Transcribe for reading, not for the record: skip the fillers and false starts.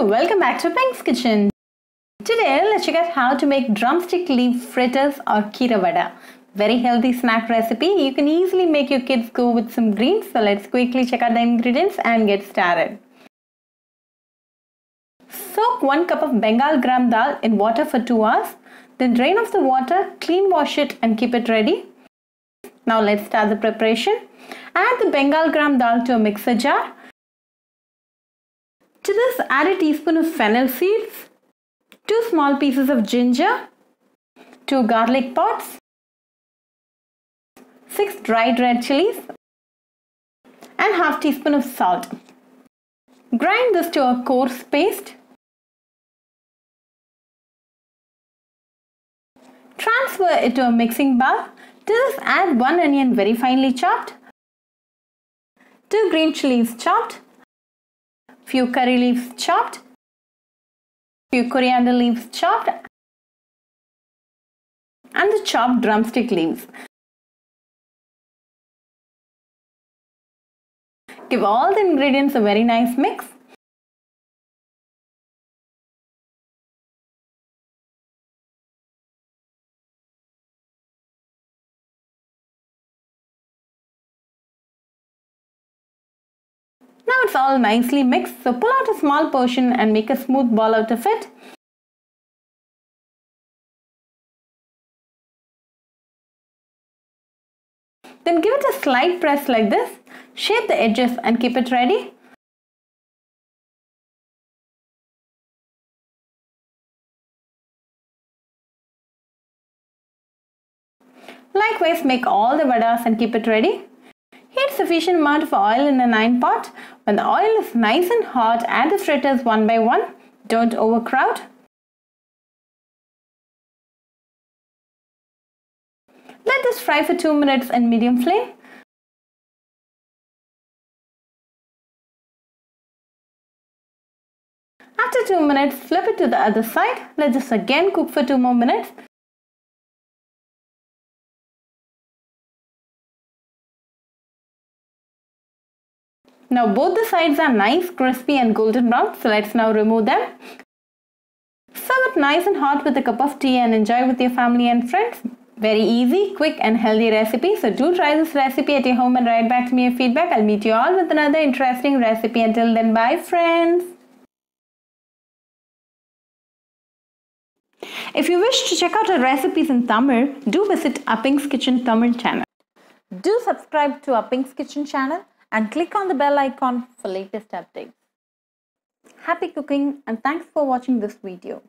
welcome back to Pink's Kitchen. Today, let's check out how to make drumstick leaf fritters or Keerai Vada. Very healthy snack recipe. You can easily make your kids go with some greens. So let's quickly check out the ingredients and get started. Soak 1 cup of Bengal gram dal in water for 2 hours. Then drain off the water, clean wash it and keep it ready. Now let's start the preparation. Add the Bengal gram dal to a mixer jar. To this, add a teaspoon of fennel seeds, 2 small pieces of ginger, 2 garlic pods, 6 dried red chilies, and half teaspoon of salt. Grind this to a coarse paste. Transfer it to a mixing bowl. To this, add 1 onion very finely chopped, 2 green chilies chopped, few curry leaves chopped, few coriander leaves chopped, and the chopped drumstick leaves. Give all the ingredients a very nice mix. Now it's all nicely mixed, so pull out a small portion and make a smooth ball out of it. Then give it a slight press like this, shape the edges and keep it ready. Likewise, make all the vadas and keep it ready. Heat sufficient amount of oil in a 9 pot. When the oil is nice and hot, add the fritters one by one. Don't overcrowd. Let this fry for 2 minutes in medium flame. After 2 minutes, flip it to the other side. Let this again cook for 2 more minutes. Now both the sides are nice, crispy and golden brown, so let's now remove them. Serve it nice and hot with a cup of tea and enjoy with your family and friends. Very easy, quick and healthy recipe. So do try this recipe at your home and write back to me your feedback. I'll meet you all with another interesting recipe. Until then, bye friends. If you wish to check out our recipes in Tamil, do visit Pink's Kitchen Tamil channel. Do subscribe to Pink's Kitchen channel and click on the bell icon for latest updates. Happy cooking and thanks for watching this video.